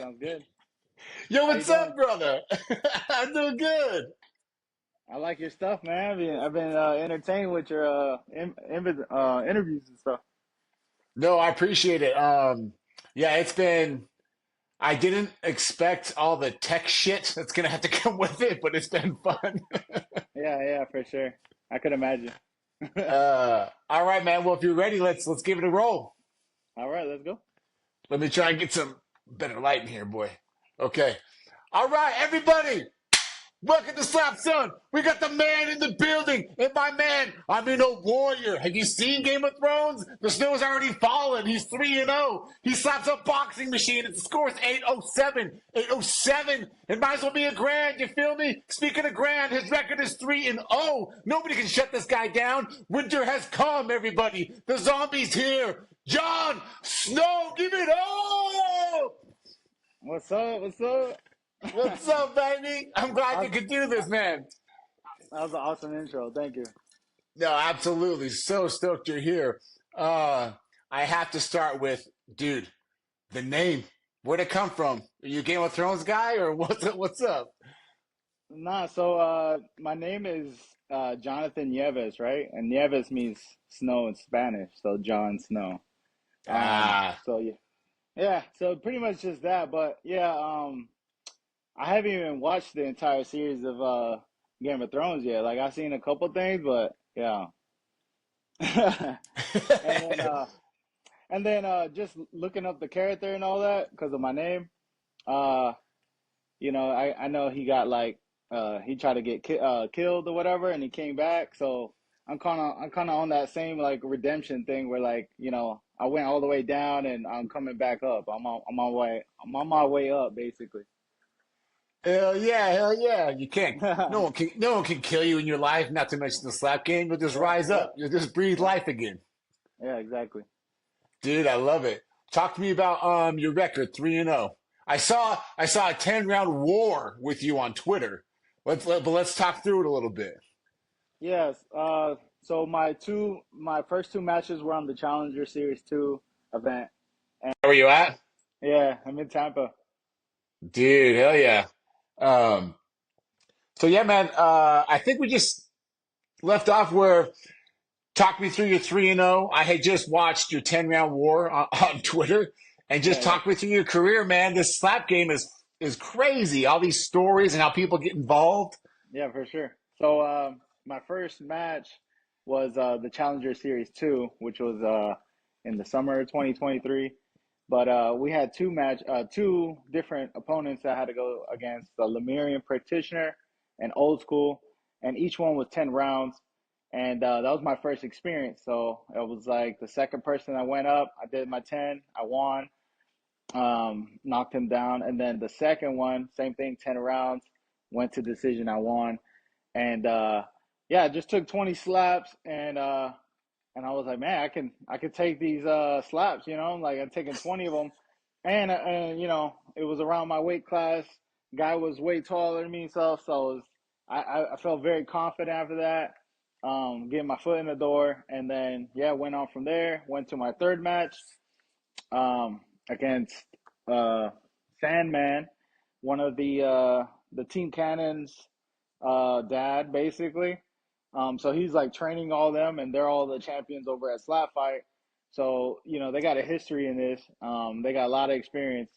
Sounds good. Yo, How you what's doing? up, brother? I'm doing good. I like your stuff, man. I've been entertained with your interviews and stuff. No, I appreciate it. Yeah, it's been. I didn't expect all the tech shit that's gonna have to come with it, but it's been fun. Yeah, yeah, for sure. I could imagine. All right, man. Well, if you're ready, let's give it a roll. All right, let's go. Let me try and get some better light in here, boy. Okay. All right, everybody. Welcome to SlapSon. We got the man in the building, and my man, I mean a warrior. Have you seen Game of Thrones? The snow's already fallen. He's 3-0. He slaps a boxing machine, and the score's 807. 807. It might as well be a grand. You feel me? Speaking of grand, his record is 3-0. Nobody can shut this guy down. Winter has come, everybody. The zombie's here. Jon Snow, give it up! What's up? What's up? What's up, baby? I'm glad I, you could do this, man. that was an awesome intro. Thank you. No, absolutely. So stoked you're here. Uh, I have to start with, dude, the name. Where'd it come from? Are you a Game of Thrones guy or what's up? Nah, my name is Jonathan Nieves, right? And Nieves means snow in Spanish, so Jon Snow. Ah, So yeah, yeah. So pretty much just that. But yeah, I haven't even watched the entire series of Game of Thrones yet. Like I've seen a couple things, but yeah. and then uh just looking up the character and all that because of my name. Uh I know he got like he tried to get killed or whatever and he came back. So I'm kind of on that same like redemption thing where like, I went all the way down and I'm coming back up. I'm on my way up basically. hell yeah, hell yeah. You can't. Yeah, No one can kill you in your life. Not to mention the slap game. You'll just rise yeah, up. You'll just breathe yeah. life again, Yeah, exactly. dude. I love it. Talk to me about your record 3-0. I saw a 10 round war with you on Twitter. But let's talk through it a little bit. Yes. So my first two matches were on the Challenger Series 2 event. And Where were you at? yeah, I'm in Tampa. Dude, hell yeah. Um, so yeah, man, I think we just left off where talk me through your 3-0. I had just watched your 10 round war on Twitter and Yeah, just yeah. talk me through your career, man. This slap game is crazy. All these stories and how people get involved. Yeah, for sure. So my first match was the Challenger Series 2, which was in the summer of 2023. But we had two different opponents that I had to go against, the Lemurian Practitioner and Old School, and each one was 10 rounds. And that was my first experience. So it was like the second person I went up, I did my 10, I won, knocked him down. And then the second one, same thing, 10 rounds, went to decision, I won. And yeah, it just took 20 slaps and I was like, man, I could take these slaps, like I'm taking 20 of them, and it was around my weight class. Guy was way taller than me, so it was, I felt very confident after that, getting my foot in the door, and then yeah, went on from there. Went to my third match against uh, Sandman, one of the Team Cannons dad, basically. So he's like training all them, and they're all the champions over at Slap Fight. So they got a history in this. They got a lot of experience,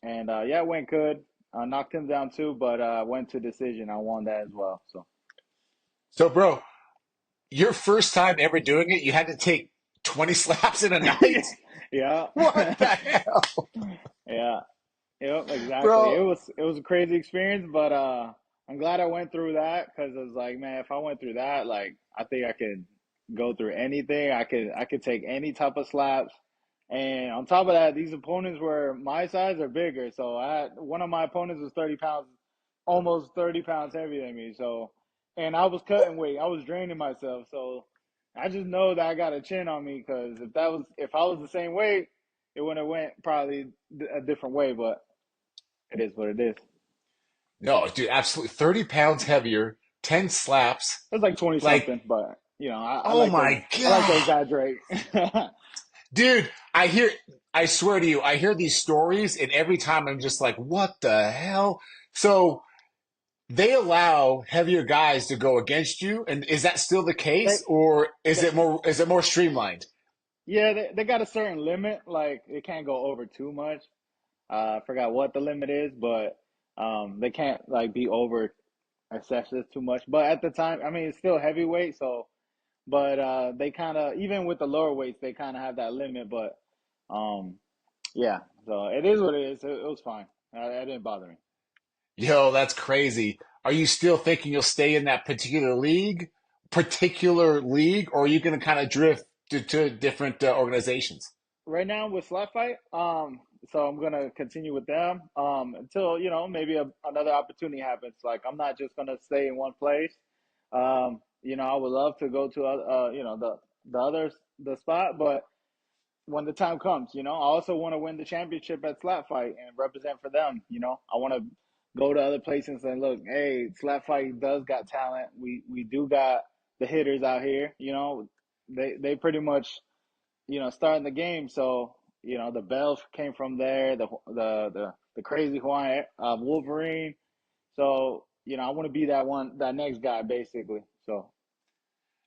and yeah, it went good. Knocked him down too, but went to decision. I won that as well. So So, bro, your first time ever doing it, you had to take 20 slaps in a night? yeah, What the hell? yeah. Yep, exactly. It Bro, was it was a crazy experience, but I'm glad I went through that because it was like, man, if I went through that, like I think I could go through anything. I could take any type of slaps. And on top of that, these opponents were my size or bigger. So one of my opponents was 30 pounds, almost 30 pounds heavier than me. So, and I was cutting weight. I was draining myself. So I just know that I got a chin on me because if I was the same weight, it would have went probably a different way. But it is what it is. no, dude, absolutely. 30 pounds heavier, 10 slaps. It's like 20 Like, something, but I oh like to my I like to God. exaggerate. Dude, I swear to you, I hear these stories, and every time I'm just like, what the hell? So they allow heavier guys to go against you, and is that still the They, case, or they is it more streamlined? yeah, they got a certain limit. Like it can't go over too much. I forgot what the limit is, but they can't like be over excessive too much. But at the time, I mean, it's still heavyweight, so but they kind of even with the lower weights, they kind of have that limit. But um, yeah, so it is what it is. It was fine. That didn't bother me. Yo, that's crazy. Are you still thinking you'll stay in that particular league, or are you going to kind of drift to different organizations? Right now with Slap Fight, so I'm gonna continue with them until maybe another opportunity happens. Like I'm not just gonna stay in one place. I would love to go to the other the spot, but when the time comes, I also want to win the championship at Slap Fight and represent for them. I want to go to other places and say, look, hey, Slap Fight does got talent. We do got the hitters out here. They pretty much starting the game. So the bell came from there. The crazy Hawaiian Wolverine. So I want to be that next guy, basically. So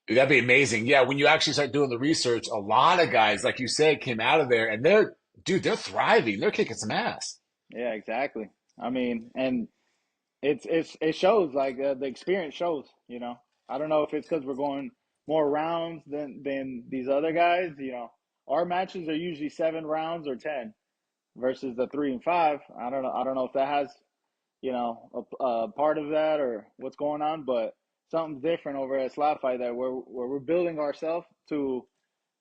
Dude, that'd be amazing. Yeah, when you actually start doing the research, a lot of guys, like you said, came out of there, and they're thriving. They're kicking some ass. yeah, exactly. I mean, and it shows like the experience shows. I don't know if it's because we're going more rounds than these other guys. Our matches are usually 7 rounds or 10 versus the 3 and 5. I don't know if that has a part of that or what's going on, but something's different over at Slap Fight that we're building ourselves to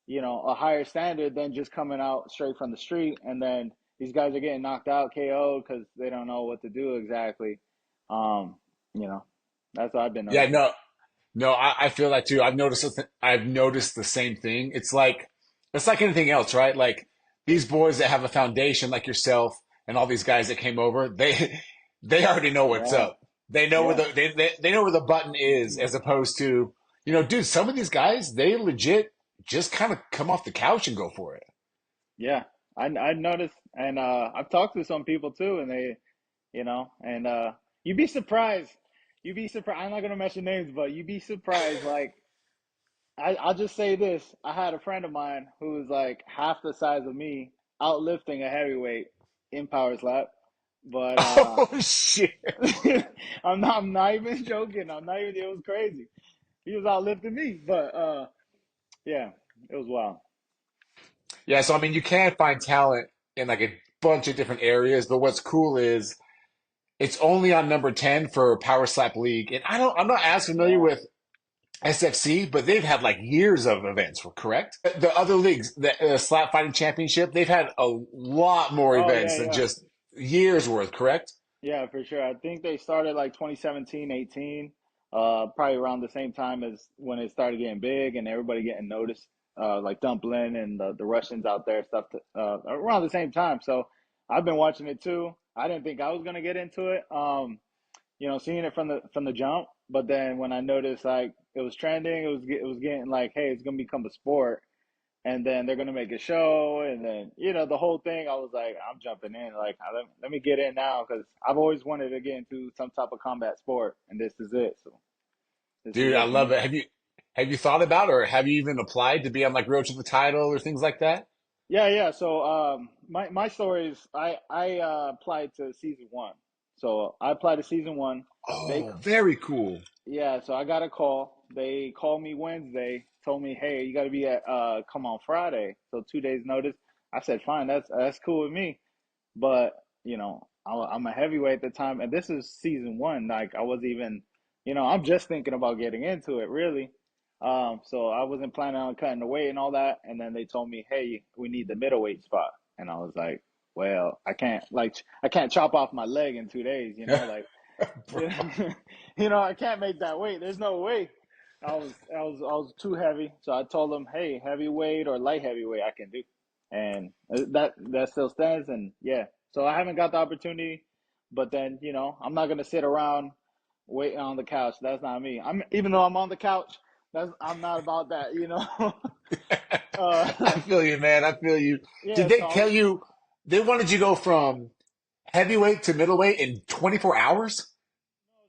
a higher standard than just coming out straight from the street, and then these guys are getting knocked out, KO'd because they don't know what to do exactly. Um, you know, that's what I've been Yeah, noticing. no, I feel that too. I've noticed the same thing. It's like anything else, right? Like these boys that have a foundation, like yourself, and all these guys that came over, they already know what's Yeah, up. They know where yeah, they know where the button is, as opposed to, dude, some of these guys, they legit just kind of come off the couch and go for it. yeah. I noticed, and I've talked to some people too, and they and you'd be surprised. You'd be surprised. I'm not gonna mention names, but you'd be surprised. Like I'll just say this: I had a friend of mine who was like half the size of me, outlifting a heavyweight in power slap. But Oh shit. I'm not even joking. I'm not even. It was crazy. He was outlifting me, but yeah, it was wild. Yeah, so I mean, you can find talent in like a bunch of different areas, but what's cool is it's only on number 10 for Power Slap League. And I'm not as familiar Yeah. with SFC, but they've had like years of events, correct? The other leagues, the Slap Fighting Championship, they've had a lot more Oh events yeah, than yeah. just years worth, correct? Yeah, for sure. I think they started like 2017, 18, probably around the same time as when it started getting big and everybody getting noticed, like Dumplin and the Russians out there, stuff around the same time. So I've been watching it too. I didn't think I was gonna get into it, seeing it from the jump. But then when I noticed like it was trending, it was getting like, hey, it's gonna become a sport and then they're gonna make a show, and then the whole thing. I was like, I'm jumping in. Like, let me get in now because I've always wanted to get into some type of combat sport, and this is it. So this is Dude, I it for love me. it. Have you thought about or have you even applied to be on like Road to the Title or things like that? Yeah, yeah. So my story is I applied to season one. So I applied to season one. They Oh, very cool. Yeah, so I got a call. They called me Wednesday, told me, "Hey, you got to be at come on Friday." So 2 days notice. I said, "Fine, that's cool with me." But I'm a heavyweight at the time, and this is season one. Like I was even, I'm just thinking about getting into it, really. So I wasn't planning on cutting the weight and all that. And then they told me, "Hey, we need the middleweight spot," and I was like, "Well, I can't chop off my leg in 2 days, like." Bro. I can't make that weight. There's no way. I was too heavy. So I told them, hey, heavyweight or light heavyweight I can do. And that still stands. And yeah, so I haven't got the opportunity, but then, I'm not going to sit around waiting on the couch. That's not me. Even though I'm on the couch, That's I'm not about that, you know. I uh, feel you, man. I feel you. Did yeah, they tell you they wanted you to go from heavyweight to middleweight in 24 hours?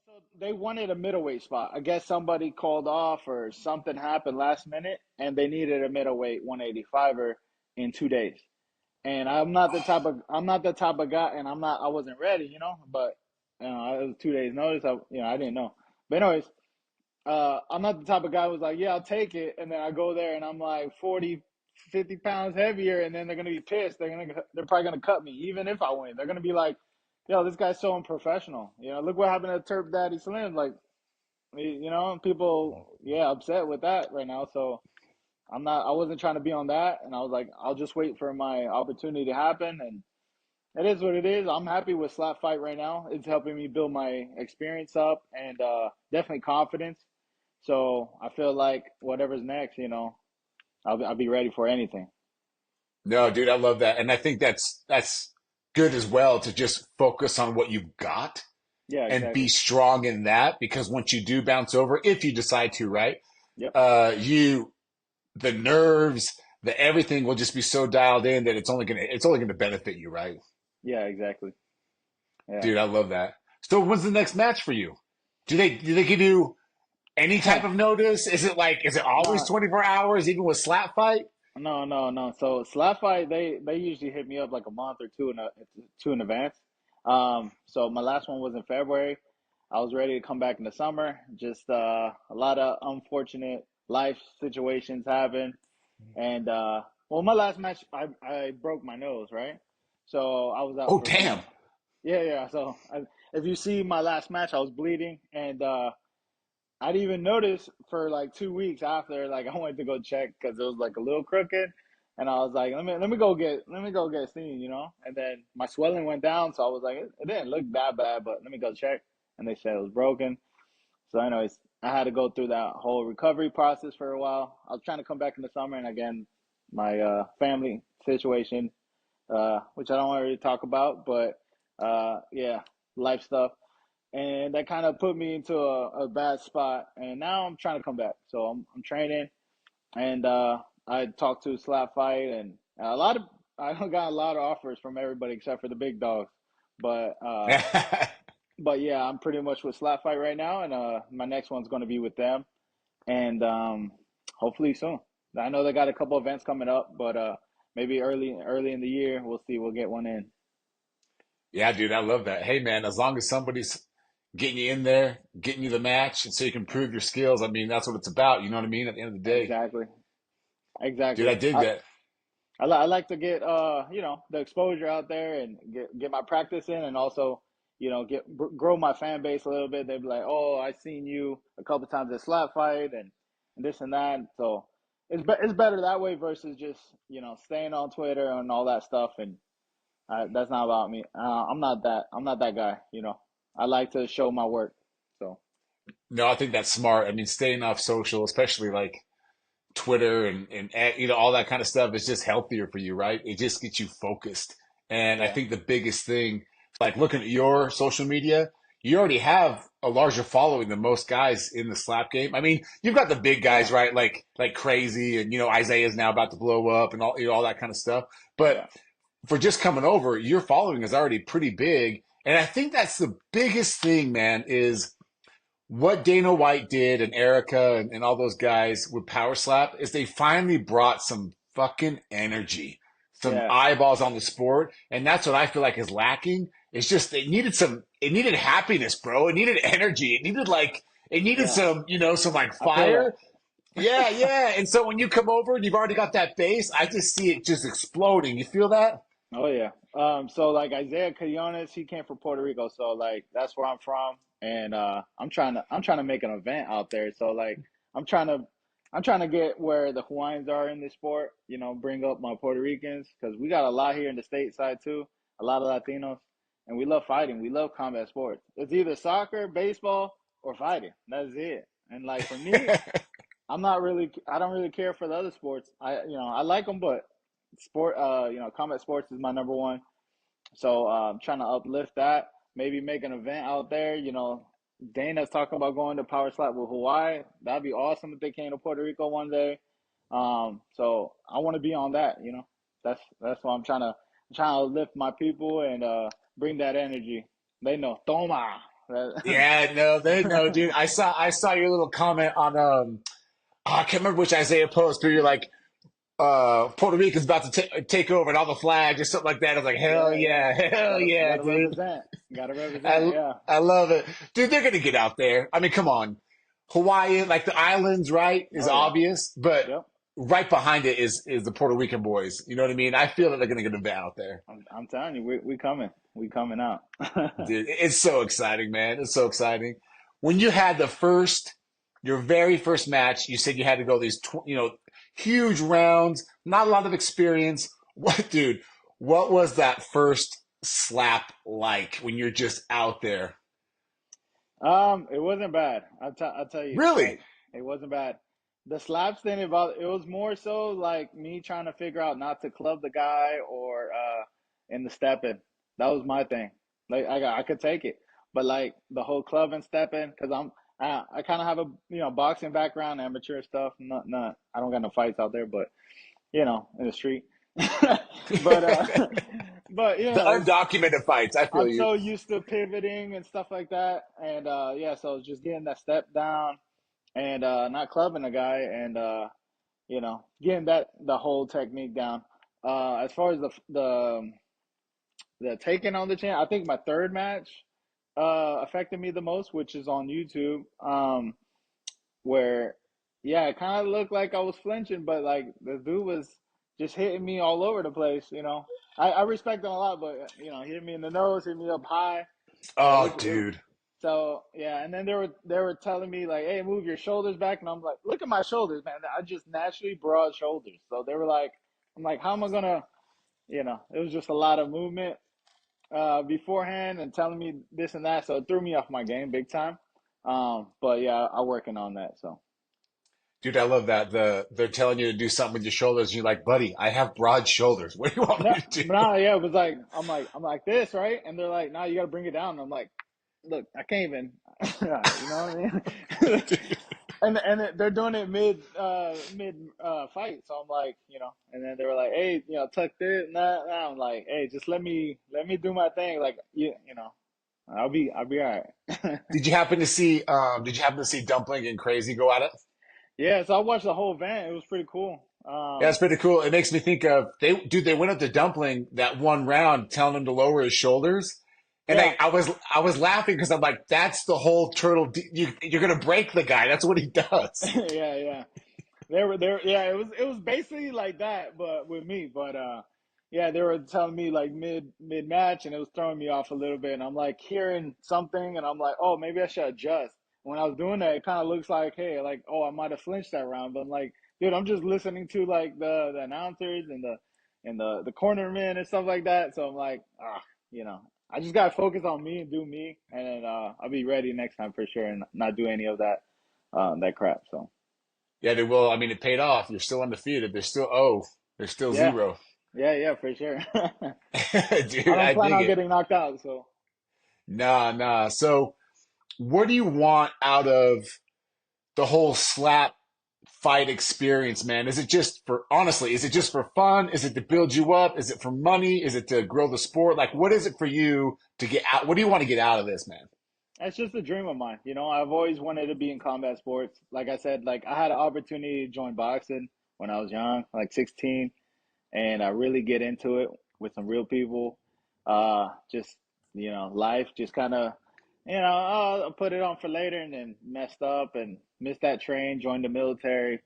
so they wanted a middleweight spot. I guess somebody called off or something happened last minute, and they needed a middleweight 185er in 2 days. And I'm not the type of guy, and I wasn't ready, you know. But it was 2 days notice. I didn't know. But anyways, I'm not the type of guy who's like, yeah, I'll take it, and then I go there and I'm like 40, 50 pounds heavier, and then they're gonna be pissed. They're probably gonna cut me, even if I win. They're gonna be like, yo, this guy's so unprofessional. You know, look what happened to Turp Daddy Slim. Like, you know, people, yeah, upset with that right now. So I wasn't trying to be on that, and I was like, I'll just wait for my opportunity to happen, and it is what it is. I'm happy with Slap Fight right now. It's helping me build my experience up and definitely confidence. So I feel like whatever's next, you know, I'll be ready for anything. No, dude, I love that. And I think that's good as well to just focus on what you've got Yeah, and be exactly. strong in that because once you do bounce over, if you decide to, right? Yep. You the nerves, the everything will just be so dialed in that it's only gonna benefit you, right? Yeah, exactly. Yeah. Dude, I love that. So when's the next match for you? Do they give you any type of notice? Is it always No, 24 hours, even with slap fight? no. So Slap Fight, they usually hit me up like a month or two in advance. So my last one was in February. I was ready to come back in the summer. Just a lot of unfortunate life situations happened. And well, my last match, I broke my nose, right? So I was out Oh, for a few damn. months. Yeah, yeah. If you see my last match, I was bleeding, and I didn't even notice for like 2 weeks after. Like I went to go check because it was like a little crooked, and I was like, let me go get seen, you know. And then my swelling went down, so I was like, it didn't look that bad, but let me go check, and they said it was broken. So, anyways, I had to go through that whole recovery process for a while. I was trying to come back in the summer, and again, my family situation, which I don't really talk about, but yeah, life stuff, and that kind of put me into a bad spot. And now I'm trying to come back, so I'm training, and I talked to Slap Fight, and a lot of I got a lot of offers from everybody except for the big dogs, but yeah, I'm pretty much with Slap Fight right now, and my next one's going to be with them, and hopefully soon. I know they got a couple events coming up, but maybe early in the year we'll see. We'll get one in. Yeah, dude, I love that. Hey, man, as long as somebody's getting you in there, getting you the match, and so you can prove your skills, I mean, that's what it's about. You know what I mean? At the end of the day, Exactly, dude, I exactly. dig that. I like to get you know, the exposure out there and get my practice in, and also, you know, grow my fan base a little bit. They'd be like, oh, I seen you a couple times at Slap Fight and this and that. So it's better that way versus just, you know, staying on Twitter and all that stuff. And that's not about me. I'm not that guy. You know, I like to show my work. So No, I think that's smart. I mean, staying off social, especially like Twitter and all that kind of stuff is just healthier for you, right? It just gets you focused. And I yeah, think the biggest thing, like looking at your social media, you already have a larger following than most guys in the slap game. I mean, you've got the big guys, yeah, right? Like crazy, and Isaiah's now about to blow up and all that kind of stuff. But yeah, for just coming over, your following is already pretty big. And I think that's the biggest thing, man, is what Dana White did and Erica and all those guys with Power Slap is they finally brought some fucking energy, some yeah, eyeballs on the sport. And that's what I feel like is lacking. It's just it needed happiness, bro. It needed energy. It needed yeah. some like I feel that. fire. Yeah, yeah. And so when you come over and you've already got that base, I just see it just exploding. You feel that? Oh yeah. So like Isaiah Quinones, he came from Puerto Rico, so like that's where I'm from, and I'm trying to make an event out there. So like I'm trying to I'm trying to get where the Hawaiians are in this sport. You know, bring up my Puerto Ricans because we got a lot here in the stateside too. A lot of Latinos, and we love fighting. We love combat sports. It's either soccer, baseball, or fighting. That's it. And like for me, I don't really care for the other sports. I like them, but combat sports is my number one. So I'm trying to uplift that. Maybe make an event out there. You know, Dana's talking about going to power slap with Hawaii. That'd be awesome if they came to Puerto Rico one day. So I want to be on that. That's why I'm trying to lift my people and bring that energy. They know, toma. Yeah, no, they know, dude. I saw your little comment on I can't remember which Isaiah post, but you're like, Puerto Rico's about to take over and all the flags or something like that. I was like, hell Yeah, yeah. yeah, hell Gotta yeah, gotta dude. represent. Gotta represent. I Yeah. I love it, dude. They're gonna get out there. I mean, come on, Hawaii, like the islands, right, is Oh yeah. obvious, but Yep. right behind it is the Puerto Rican boys. You know what I mean? I feel that they're gonna get a bit out there, I'm telling you, we coming. We coming out. dude. It's so exciting, man. It's so exciting. When you had your very first match, you said you had to go these, huge rounds, not a lot of experience. What, dude? What was that first slap like when you're just out there? It wasn't bad. I'll tell you, Really? like it wasn't bad. The slaps thing about it was more so like me trying to figure out not to club the guy or in the stepping. That was my thing. Like I could take it, but like the whole club and stepping because I kind of have a boxing background, amateur stuff. Not I don't got no fights out there, but in the street. but but The it's undocumented fights. I feel I'm you. so used to pivoting and stuff like that, and yeah, so just getting that step down and not clubbing a guy, and getting that the whole technique down. As far as the taking on the chain, I think my third match affected me the most, which is on YouTube, where yeah, it kind of looked like I was flinching, but like the dude was just hitting me all over the place. I respect him a lot, but hit me in the nose, hit me up high. So Oh, dude. so yeah, and then they were telling me like, "Hey, move your shoulders back," and I'm like, "Look at my shoulders, man. I just naturally broad shoulders." So they were like, "I'm like, how am I gonna?" It was just a lot of movement beforehand and telling me this and that, so it threw me off my game big time. But yeah, I'm working on that. So Dude, I love that. They're telling you to do something with your shoulders, and you're like, buddy, I have broad shoulders. What do you want no, me to do? no, yeah, it was like I'm like this, right? And they're like, "No, you got to bring it down." And I'm like, "Look, I can't even," you know what I mean? And they're doing it mid fight, so I'm like, and then they were like, "Hey, tuck this and that." And I'm like, "Hey, just let me do my thing. Like, I'll be all right." Did you happen to see Dumpling and Crazy go at it? Yeah, so I watched the whole event. It was pretty cool. Yeah, it's pretty cool. It makes me think of they went up to Dumpling that one round telling him to lower his shoulders. And Yeah, I was laughing because I'm like, that's the whole you're gonna break the guy. That's what he does. yeah, yeah. They were there. Yeah, it was basically like that, but with me. But yeah, they were telling me like mid match, and it was throwing me off a little bit. And I'm like hearing something, and I'm like, oh, maybe I should adjust. When I was doing that, it kind of looks like, hey, like, oh, I might have flinched that round, but I'm like, dude, I'm just listening to like the announcers and the cornermen and stuff like that. So I'm like, you know, I just gotta focus on me and do me, and then I'll be ready next time for sure, and not do any of that crap. So. Yeah, they will. I mean, it paid off. You're still undefeated. There's still Yeah, zero. yeah, for sure. I Dude, don't I plan dig on it. getting knocked out, so Nah, nah. So, what do you want out of the whole slap fight experience, man? Is it just for fun? Is it to build you up? Is it for money? Is it to grow the sport? Like, what is it for you to get out? What do you want to get out of this, man? that's just a dream of mine. I've always wanted to be in combat sports. Like I said, like I had an opportunity to join boxing when I was young, like 16, and I really get into it with some real people. Just life just kind of, I'll put it on for later, and then messed up and missed that train. Joined the military,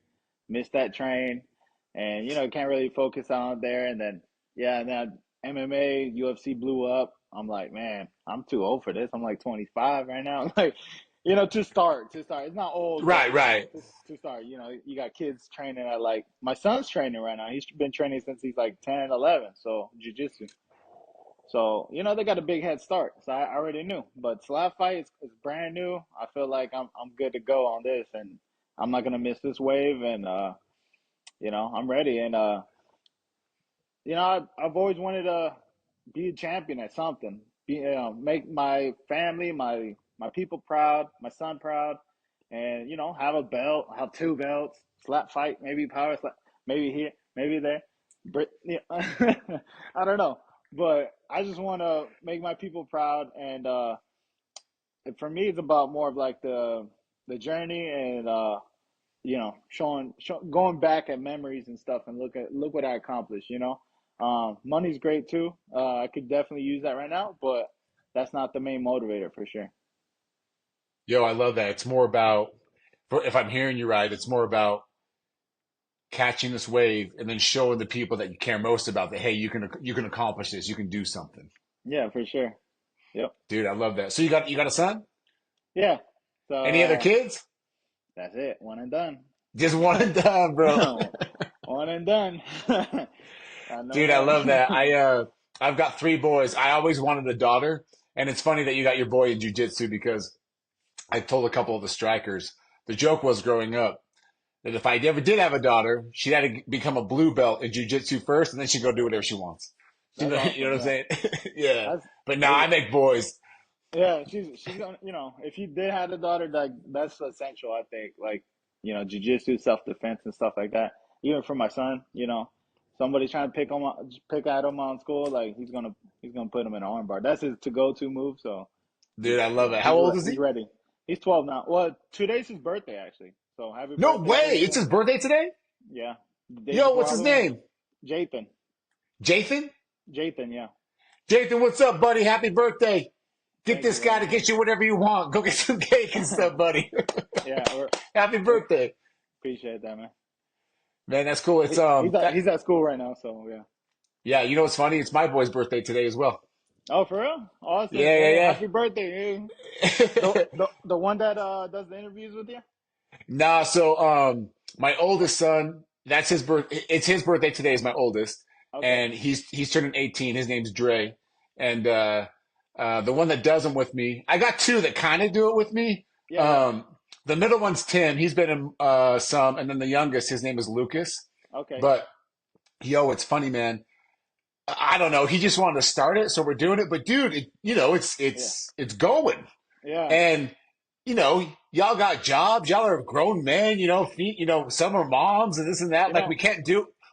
missed that train, and can't really focus on it there. And then yeah, and then MMA, UFC blew up. I'm like, man, I'm too old for this. I'm like 25 right now. Like, to start. It's not old, but Right, right. to start. You got kids training at like my son's training right now. He's been training since he's like 10, 11. So jujitsu. So they got a big head start. So I already knew. But slap fight is brand new. I feel like I'm good to go on this, and I'm not gonna miss this wave. And I'm ready. And I've always wanted to be a champion at something. Make my family, my my people proud, my son proud, and have a belt, have two belts, slap fight, maybe power slap, maybe here, maybe there. But yeah, I don't know, but I just want to make my people proud, and for me, it's about more of like the journey and going back at memories and stuff, and look what I accomplished. Money's great too. I could definitely use that right now, but that's not the main motivator for sure. Yo, I love that. It's more about, if I'm hearing you right, it's more about catching this wave and then showing the people that you care most about that, hey, you can accomplish this, you can do something. Yeah, for sure. Yep. Dude, I love that. So you got a son? Yeah. So Any other kids? that's it. One and done. Just one and done, bro. One and done. No Dude, I more. love that. I've got three boys. I always wanted a daughter, and it's funny that you got your boy in jujitsu because I told a couple of the strikers the joke was growing up that if I ever did have a daughter, she'd had to become a blue belt in jujitsu first, and then she'd go do whatever she wants. You That's know, you know awesome. what I'm Yeah. saying? Yeah. That's But now I hey, make boys. yeah, she's gonna, if you did have a daughter, like that's essential, I think. Like, jujitsu, self defense, and stuff like that. Even for my son, somebody trying to pick at him on school, like he's gonna put him in an armbar. That's his to go to move. So Dude, I love it. How old is he's he? ready. He's 12 now. Well, today's his birthday actually. So happy No birthday, way. It's Jathan. his birthday today? Yeah, the day Yo, before what's his Halloween. name? Jathan. Jathan? Jathan. Yeah. Jathan, what's up, buddy? Happy birthday. Get Thank this you very guy to much. get you whatever you want. Go get some cake and stuff, buddy. Yeah, Happy we're birthday. appreciate that, man. Man, that's cool. It's that He's at school right now, so yeah. yeah, you know what's funny? It's my boy's birthday today as well. Oh, for real? Awesome. Yeah, Hey, yeah, happy birthday. Hey. The yeah. the one that does the interviews with you? Nah, so my oldest son, that's his birth it's his birthday today is my oldest. Okay. And he's turning 18. His name's Dre. And the one that does them with me, I got two that kind of do it with me. Yeah, yeah. Um the middle one's Tim. He's been in some, and then the youngest, his name is Lucas. Okay. But yo, it's funny, man. I don't know. He just wanted to start it, so we're doing it. But dude, it's Yeah. it's going. Yeah. And y'all got jobs. Y'all are grown men. Some are moms and this and that. You Like know.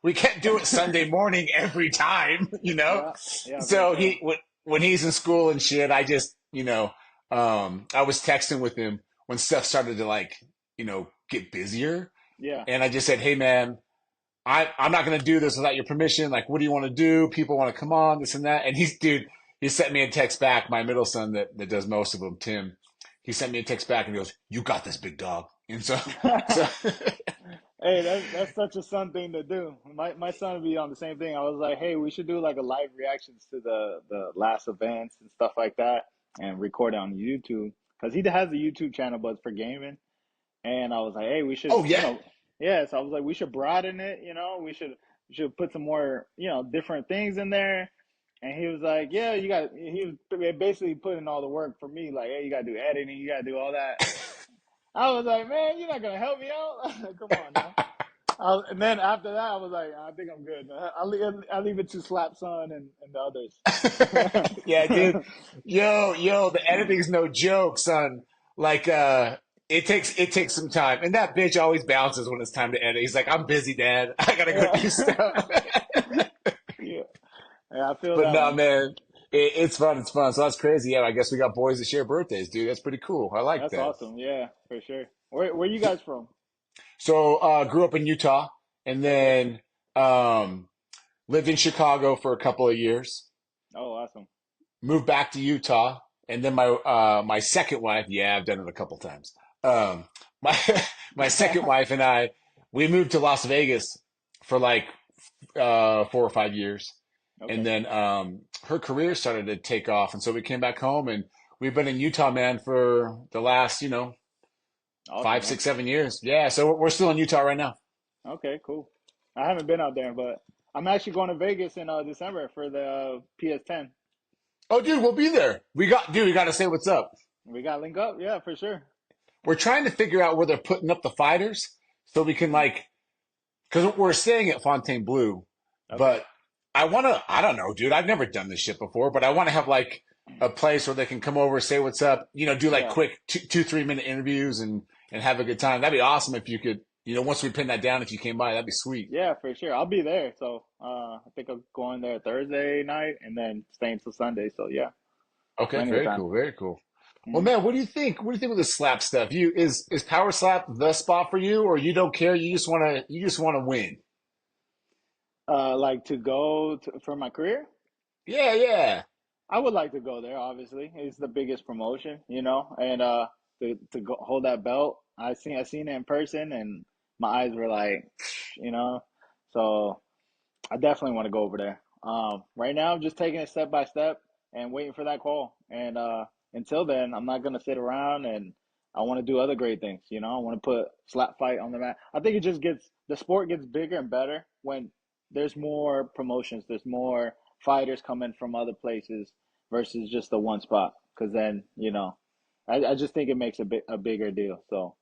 we can't do it Sunday morning every time. Yeah. Yeah, for So sure. when he's in school and shit, I just I was texting with him when stuff started to get busier, Yeah. and I just said, hey man, I'm not gonna do this without your permission. Like, what do you want to do? People want to come on, this and that. And he sent me a text back. My middle son that does most of them, Tim, he sent me a text back and he goes, "You got this, big dog." And so Hey, that's such a son thing to do. My son would be on the same thing. I was like, hey, we should do like a live reactions to the last events and stuff like that, and record it on YouTube because he has a YouTube channel, but it's for gaming. And I was like, hey, we should, oh yeah, yeah. So I was like, we should broaden it. We should put some more, different things in there. And he was like, yeah, you got. He was basically putting all the work for me. Like, hey, you got to do editing, you got to do all that. I was like, man, you're not gonna help me out. Come on now. And then after that, I was like, I think I'm good. I'll leave it to SlapSon and the others. yeah, dude. Yo, the editing's no joke, son. Like, it takes some time, and that bitch always bounces when it's time to edit. He's like, "I'm busy, Dad. I gotta go do Yeah. stuff." Yeah. Yeah, I feel But that no, one. man, it's fun. It's fun. So that's crazy. Yeah, I guess we got boys that share birthdays, dude. That's pretty cool. I like That's that. awesome. Yeah, for sure. Where you guys from? So, grew up in Utah, and Okay. then um, lived in Chicago for a couple of years. Oh, awesome. Moved back to Utah, and then my second wife. Yeah, I've done it a couple times. My my second wife and I, we moved to Las Vegas for like 4 or 5 years, and Okay. then her career started to take off, and so we came back home, and we've been in Utah, man, for the last Awesome, five, man. six, 7 years. Yeah, so we're still in Utah right now. Okay, cool. I haven't been out there, but I'm actually going to Vegas in December for the PS10. Oh, dude, we'll be there. We got to say what's up. We got to link up, yeah, for sure. We're trying to figure out where they're putting up the fighters so we can Hmm. because we're staying at Fontainebleau, Okay. but I don't know, dude. I've never done this shit before, but I want to have a place where they can come over, say what's up, do like Yeah, quick 2 3 minute interviews and have a good time. That'd be awesome if you could, once we pin that down, if you came by, that'd be sweet. yeah, for sure. I'll be there. So I think I'm going there Thursday night and then staying till Sunday. So yeah, Okay, plenty of very time. cool, very cool. Well, Hmm. man, what do you think? What do you think of the slap stuff? Is power slap the spot for you, or you don't care? You just want to win. Like to go to, for my career. Yeah, yeah. I would like to go there. Obviously, it's the biggest promotion, and to go, hold that belt. I seen it in person, and my eyes were like, you know. So I definitely want to go over there. Right now, I'm just taking it step by step and waiting for that call. And until then, I'm not gonna sit around, and I want to do other great things. I want to put slap fight on the map. I think it just gets the sport gets bigger and better when there's more promotions, there's more fighters coming from other places versus just the one spot. Because then, I just think it makes a bigger deal. So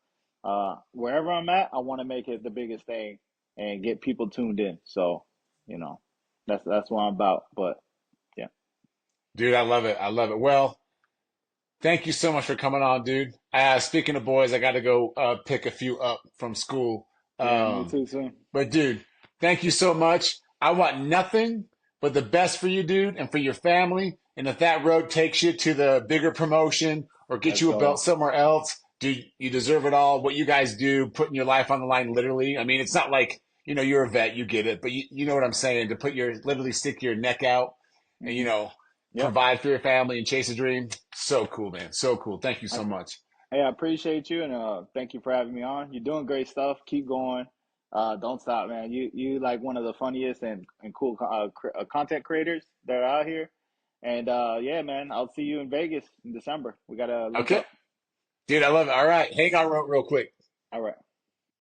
wherever I'm at, I want to make it the biggest thing and get people tuned in. So you know, that's what I'm about. But yeah, Dude, I love it. I love it. Well, thank you so much for coming on, dude. Speaking of boys, I got to go pick a few up from school. yeah, me Um, too soon. but dude, thank you so much. I want nothing but the best for you, dude, and for your family. And if that road takes you to the bigger promotion or get Let's you a belt go. somewhere else, dude, you deserve it all. What you guys do, putting your life on the line, literally. I mean, it's not like, you're a vet, you get it, but you know what I'm saying, to literally stick your neck out and, Hmm. Yep. provide for your family and chase a dream. So cool, man. So cool. Thank you I, so much. hey, I appreciate you and thank you for having me on. You're doing great stuff. Keep going. Don't stop, man. You like one of the funniest and cool content creators that are out here. And yeah, man, I'll see you in Vegas in December. We gotta link Okay. up. Dude, I love it. All right. Hang on real quick. All right.